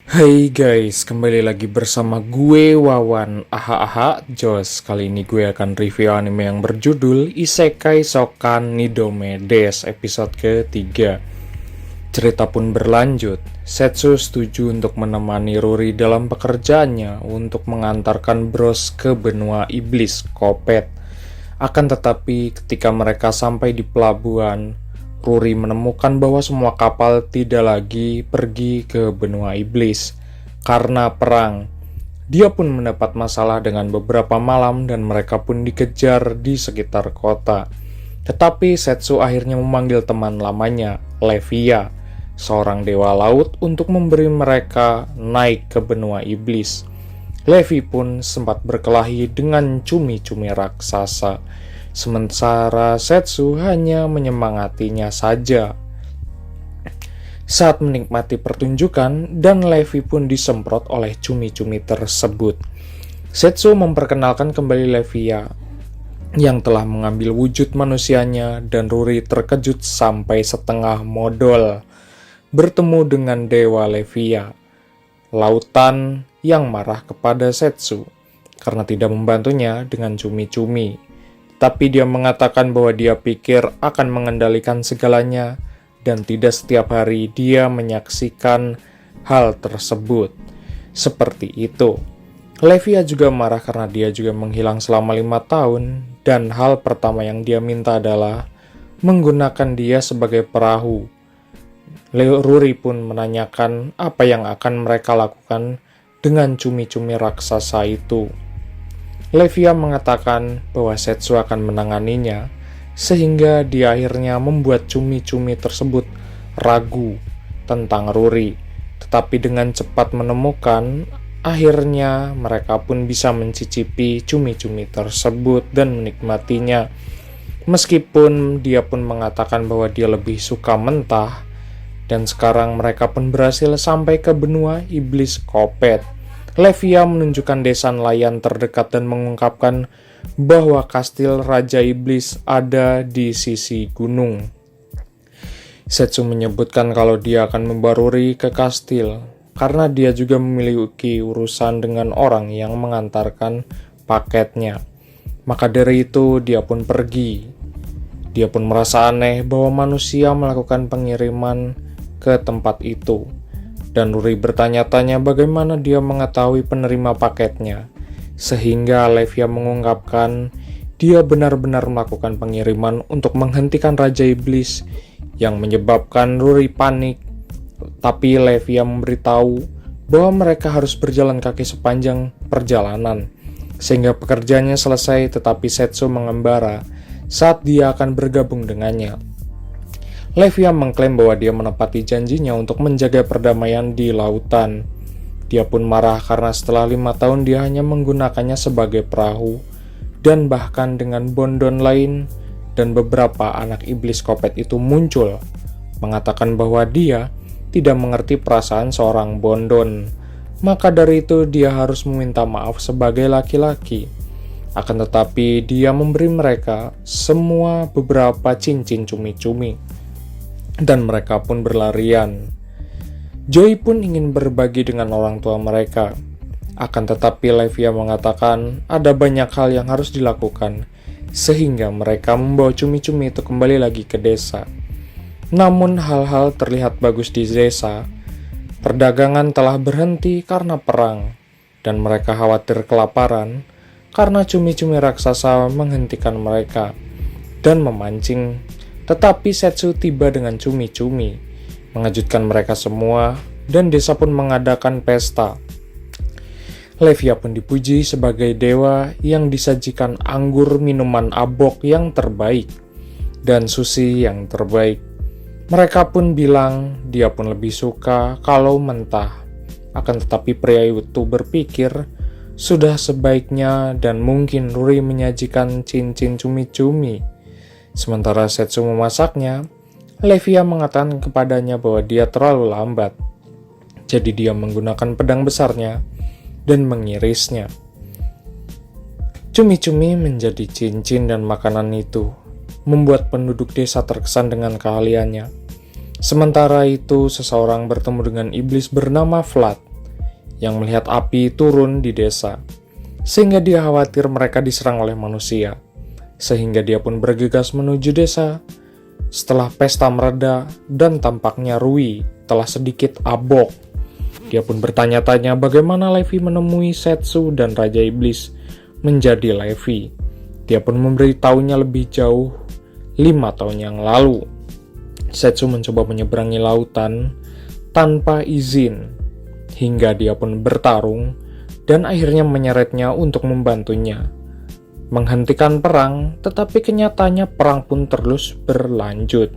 Hai guys, kembali lagi bersama gue Wawan Aha Jos. Kali ini gue akan review anime yang berjudul Isekai Sokan Nidome Des episode ketiga. Cerita pun berlanjut. Setsu setuju untuk menemani Ruri dalam pekerjaannya untuk mengantarkan Bros ke benua iblis Kopet. Akan tetapi ketika mereka sampai di pelabuhan, Ruri menemukan bahwa semua kapal tidak lagi pergi ke benua iblis karena perang. Dia pun mendapat masalah dengan beberapa malam dan mereka pun dikejar di sekitar kota. Tetapi Setsu akhirnya memanggil teman lamanya, Levia, seorang dewa laut, untuk memberi mereka naik ke benua iblis. Levi pun sempat berkelahi dengan cumi-cumi raksasa, sementara Setsu hanya menyemangatinya saja. Saat menikmati pertunjukan, dan Levi pun disemprot oleh cumi-cumi tersebut. Setsu memperkenalkan kembali Levia yang telah mengambil wujud manusianya, dan Ruri terkejut sampai setengah modal bertemu dengan Dewa Levia Lautan yang marah kepada Setsu karena tidak membantunya dengan cumi-cumi. Tapi dia mengatakan bahwa dia pikir akan mengendalikan segalanya dan tidak setiap hari dia menyaksikan hal tersebut. Seperti itu. Levia juga marah karena dia juga menghilang selama 5 tahun dan hal pertama yang dia minta adalah menggunakan dia sebagai perahu. Ruri pun menanyakan apa yang akan mereka lakukan dengan cumi-cumi raksasa itu. Levia mengatakan bahwa Setsu akan menanganinya, sehingga dia akhirnya membuat cumi-cumi tersebut ragu tentang Ruri. Tetapi dengan cepat menemukan, akhirnya mereka pun bisa mencicipi cumi-cumi tersebut dan menikmatinya. Meskipun dia pun mengatakan bahwa dia lebih suka mentah, dan sekarang mereka pun berhasil sampai ke benua iblis Kopet. Levia menunjukkan desa nelayan terdekat dan mengungkapkan bahwa kastil Raja Iblis ada di sisi gunung. Setsu menyebutkan kalau dia akan membawa Ruri ke kastil karena dia juga memiliki urusan dengan orang yang mengantarkan paketnya. Maka dari itu dia pun pergi. Dia pun merasa aneh bahwa manusia melakukan pengiriman ke tempat itu, dan Ruri bertanya-tanya bagaimana dia mengetahui penerima paketnya, sehingga Levia mengungkapkan dia benar-benar melakukan pengiriman untuk menghentikan Raja Iblis, yang menyebabkan Ruri panik. Tapi Levia memberitahu bahwa mereka harus berjalan kaki sepanjang perjalanan, sehingga pekerjaannya selesai, tetapi Setsu mengembara saat dia akan bergabung dengannya. Levia mengklaim bahwa dia menepati janjinya untuk menjaga perdamaian di lautan. Dia pun marah karena setelah 5 tahun dia hanya menggunakannya sebagai perahu, dan bahkan dengan bondon lain, dan beberapa anak iblis Kopet itu muncul, mengatakan bahwa dia tidak mengerti perasaan seorang bondon. Maka dari itu dia harus meminta maaf sebagai laki-laki. Akan tetapi dia memberi mereka semua beberapa cincin cumi-cumi, dan mereka pun berlarian. Joy pun ingin berbagi dengan orang tua mereka. Akan tetapi Levia mengatakan ada banyak hal yang harus dilakukan, sehingga mereka membawa cumi-cumi itu kembali lagi ke desa. Namun hal-hal terlihat bagus di desa. Perdagangan telah berhenti karena perang, dan mereka khawatir kelaparan karena cumi-cumi raksasa menghentikan mereka dan memancing. Tetapi Setsu tiba dengan cumi-cumi, mengejutkan mereka semua, dan desa pun mengadakan pesta. Levia pun dipuji sebagai dewa yang disajikan anggur minuman abok yang terbaik, dan sushi yang terbaik. Mereka pun bilang dia pun lebih suka kalau mentah. Akan tetapi pria itu berpikir, sudah sebaiknya dan mungkin Ruri menyajikan cincin cumi-cumi. Sementara Setsu memasaknya, Levia mengatakan kepadanya bahwa dia terlalu lambat. Jadi dia menggunakan pedang besarnya dan mengirisnya. Cumi-cumi menjadi cincin dan makanan itu, membuat penduduk desa terkesan dengan keahliannya. Sementara itu, seseorang bertemu dengan iblis bernama Vlad. yang melihat api turun di desa, sehingga dia khawatir mereka diserang oleh manusia. Sehingga dia pun bergegas menuju desa. Setelah pesta mereda dan tampaknya Rui telah sedikit abok, dia pun bertanya-tanya bagaimana Levi menemui Setsu dan Raja Iblis menjadi Levi. Dia pun memberitahunya lebih jauh 5 tahun yang lalu. Setsu mencoba menyeberangi lautan tanpa izin, hingga dia pun bertarung dan akhirnya menyeretnya untuk membantunya menghentikan perang, tetapi kenyataannya perang pun terus berlanjut.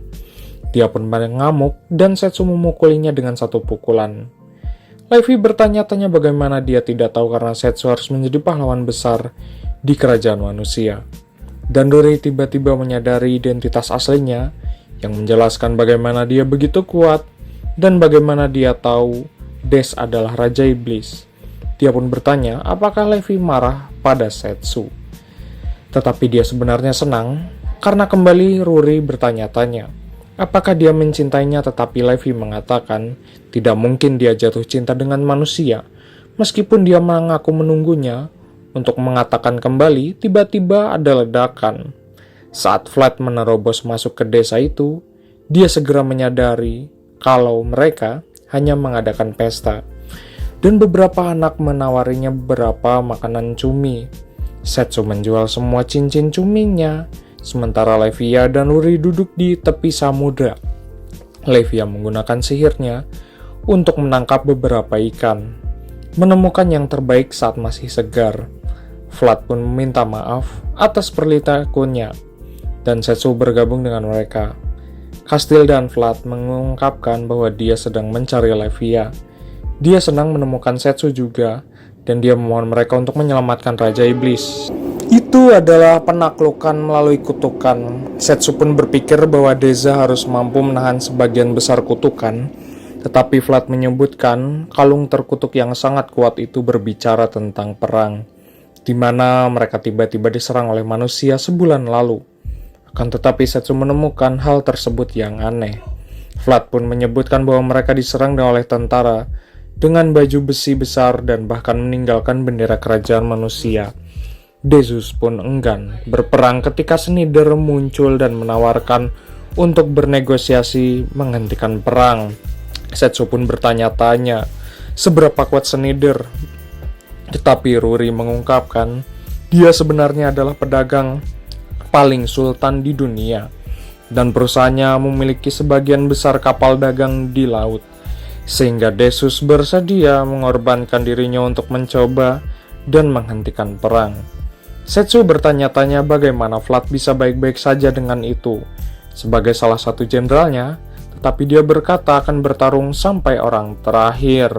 Dia pun mengamuk dan Setsu memukulinya dengan satu pukulan. Levi bertanya-tanya bagaimana dia tidak tahu karena Setsu harus menjadi pahlawan besar di kerajaan manusia. Dan Ruri tiba-tiba menyadari identitas aslinya yang menjelaskan bagaimana dia begitu kuat dan bagaimana dia tahu Des adalah Raja Iblis. Dia pun bertanya apakah Levi marah pada Setsu. Tetapi dia sebenarnya senang karena kembali Ruri bertanya-tanya apakah dia mencintainya, tetapi Levi mengatakan tidak mungkin dia jatuh cinta dengan manusia. Meskipun dia mengaku menunggunya untuk mengatakan kembali, tiba-tiba ada ledakan. Saat Vlad menerobos masuk ke desa itu, dia segera menyadari kalau mereka hanya mengadakan pesta. Dan beberapa anak menawarinya beberapa makanan cumi. Setsu menjual semua cincin cuminya, sementara Levia dan Ruri duduk di tepi samudra. Levia menggunakan sihirnya untuk menangkap beberapa ikan, menemukan yang terbaik saat masih segar. Vlad pun meminta maaf atas perilakunya, dan Setsu bergabung dengan mereka. Kastil dan Vlad mengungkapkan bahwa dia sedang mencari Levia. Dia senang menemukan Setsu juga, dan dia memohon mereka untuk menyelamatkan Raja Iblis. Itu adalah penaklukan melalui kutukan. Setsu pun berpikir bahwa Deza harus mampu menahan sebagian besar kutukan, tetapi Vlad menyebutkan kalung terkutuk yang sangat kuat itu berbicara tentang perang, di mana mereka tiba-tiba diserang oleh manusia sebulan lalu. Akan tetapi Setsu menemukan hal tersebut yang aneh. Vlad pun menyebutkan bahwa mereka diserang oleh tentara dengan baju besi besar dan bahkan meninggalkan bendera kerajaan manusia. Dezus pun enggan berperang ketika Snyder muncul dan menawarkan untuk bernegosiasi menghentikan perang. Setsu pun bertanya-tanya seberapa kuat Snyder, tetapi Ruri mengungkapkan dia sebenarnya adalah pedagang paling sultan di dunia dan perusahaannya memiliki sebagian besar kapal dagang di laut. Sehingga Desus bersedia mengorbankan dirinya untuk mencoba dan menghentikan perang. Setsu bertanya-tanya bagaimana Vlad bisa baik-baik saja dengan itu sebagai salah satu jenderalnya, tetapi dia berkata akan bertarung sampai orang terakhir.